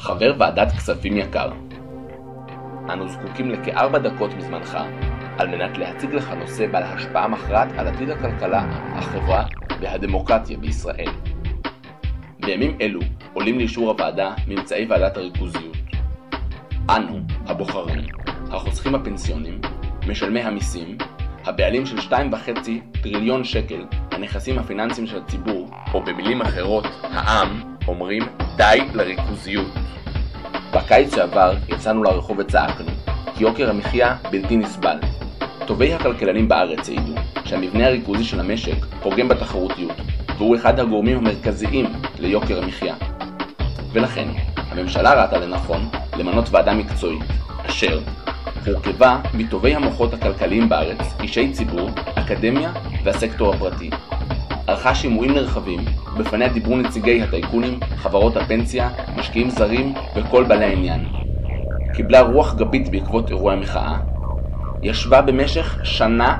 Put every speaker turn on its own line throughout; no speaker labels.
חבר ועדת כספים יקר, אנו זקוקים לכ4 דקות מזמנך על מנת להציג לך נושא בעל השפעה מכרעת על עתיד הכלכלה, החברה והדמוקרטיה בישראל. בימים אלו עולים לאישור הוועדה ממצאי ועדת הריכוזיות. אנו, הבוחרים, החוסכים הפנסיונים, משלמי המיסים, הבעלים של 2.5 טריליון שקל הנכסים הפיננסיים של הציבור, או במילים אחרות, העם, אומרים די לריכוזיות. בקיץ שעבר יצאנו לרחוב וצעקנו, כי יוקר המחיה בלתי נסבל. טובי הכלכלנים בארץ העידו שהמבנה הריכוזי של המשק פוגם בתחרותיות, והוא אחד הגורמים המרכזיים ליוקר המחיה. ולכן, הממשלה ראתה לנכון למנות ועדה מקצועית, אשר הורכבה מטובי המוחות הכלכליים בארץ, אישי ציבור, אקדמיה והסקטור הפרטי. ערכה שימועים נרחבים, בפניה דיברו נציגי הטייקונים, חברות הפנסיה, משקיעים זרים וכל בעלי העניין. קיבלה רוח גבית בעקבות אירועי המחאה, ישבה במשך 1.5 שנה,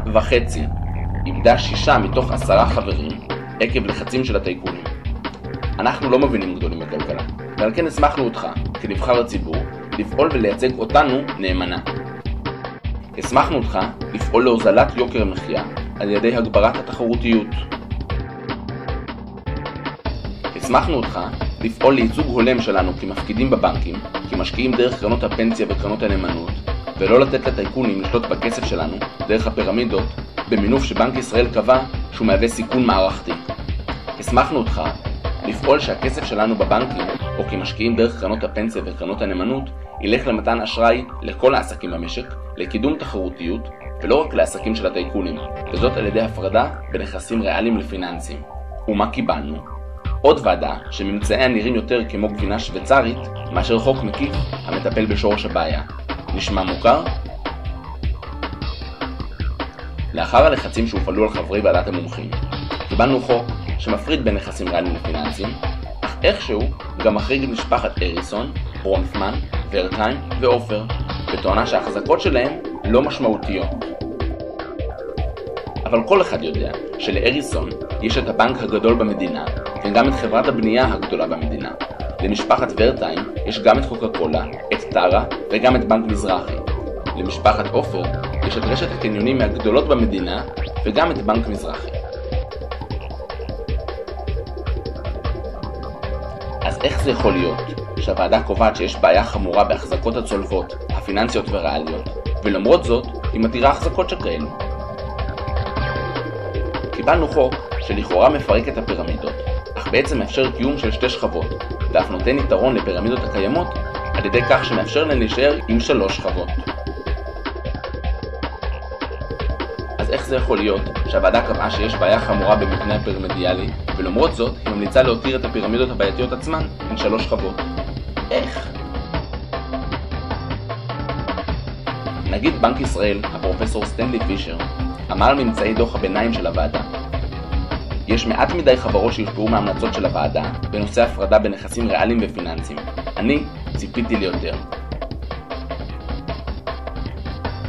איבדה 6 מתוך 10 חברים, עקב לחצים של הטייקונים. אנחנו לא מבינים גדולים בכלכלה, ועל כן הסמכנו אותך, כנבחר הציבור, לפעול ולייצג אותנו נאמנה. הסמכנו אותך לפעול להוזלת יוקר המחיה על ידי הגברת התחרותיות. הסמכנו אותך לפעול לייצוג הולם שלנו כמפקידים בבנקים, כמשקיעים דרך קרנות הפנסיה וקרנות הנאמנות, ולא לתת לטייקונים לשלוט בכסף שלנו דרך הפירמידות, במינוף שבנק ישראל קבע שהוא מהווה סיכון מערכתי. הסמכנו אותך לפעול שהכסף שלנו בבנקים, או כמשקיעים דרך קרנות הפנסיה וקרנות הנאמנות, ילך למתן אשראי לכל העסקים במשק, לקידום תחרותיות, ולא רק לעסקים של הטייקונים, וזאת על ידי הפרדה בנכסים ריאליים לפיננסים. ומה קיבלנו? עוד ועדה שממצאיה נראים יותר כמו גבינה שוויצרית, מאשר חוק מקיף המטפל בשורש הבעיה. נשמע מוכר? לאחר הלחצים שהופעלו על חברי ועדת המומחים, קיבלנו חוק שמפריד בין נכסים ריאליים לפיננסיים, אך איכשהו גם מחריג את משפחת אריסון, ברונפמן, ורטהיים ועופר, בטענה שההחזקות שלהם לא משמעותיות. אבל כל אחד יודע שלאריסון יש את הבנק הגדול במדינה, וגם את חברת הבנייה הגדולה במדינה. למשפחת ורטהיים יש גם את קוקה קולה, את טרה וגם את בנק מזרחי. למשפחת עופר יש את רשת הקניונים מהגדולות במדינה וגם את בנק מזרחי. אז איך זה יכול להיות שהוועדה קובעת שיש בעיה חמורה בהחזקות הצולבות, הפיננסיות וריאליות, ולמרות זאת היא מתירה החזקות שכאלו? קיבלנו חוק שלכאורה מפרק את הפירמידות, אך בעצם מאפשר קיום של 2 שכבות, ואף נותן יתרון לפירמידות הקיימות על ידי כך שמאפשר להן להישאר עם 3 שכבות. אז איך זה יכול להיות שהוועדה קבעה שיש בעיה חמורה במבנה הפירמידיאלי, ולמרות זאת היא ממליצה להותיר את הפירמידות הבעייתיות עצמן עם 3 שכבות? איך? נגיד בנק ישראל, הפרופסור סטנלי פישר, אמר על ממצאי דוח הביניים של הוועדה: יש מעט מדי חברות שיושפעו מההמלצות של הוועדה בנושא הפרדה בין נכסים ריאליים ופיננסיים. אני ציפיתי ליותר.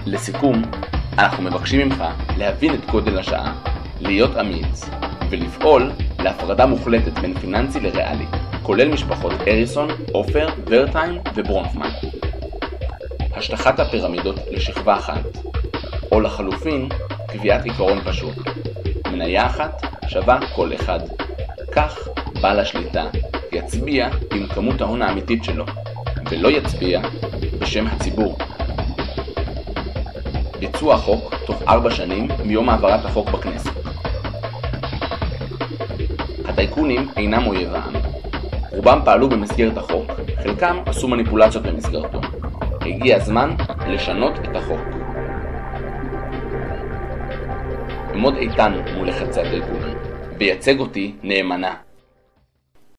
לסיכום, אנחנו מבקשים ממך להבין את גודל השעה, להיות אמיץ, ולפעול להפרדה מוחלטת בין פיננסי לריאלי, כולל משפחות אריסון, עופר, ורטהיים וברונפמן. השטחת הפירמידות לשכבה אחת, או לחלופין, קביעת עיקרון פשוט. מניה אחת שווה כל אחד. כך בעל השליטה יצביע עם כמות ההון האמיתית שלו, ולא יצביע בשם הציבור. ביצוע החוק תוך 4 שנים מיום העברת החוק בכנסת. הטייקונים אינם אויב העם. רובם פעלו במסגרת החוק, חלקם עשו מניפולציות במסגרתו. הגיע הזמן לשנות את החוק. עמוד איתן מול לחצי הטייקונים, וייצג אותי נאמנה.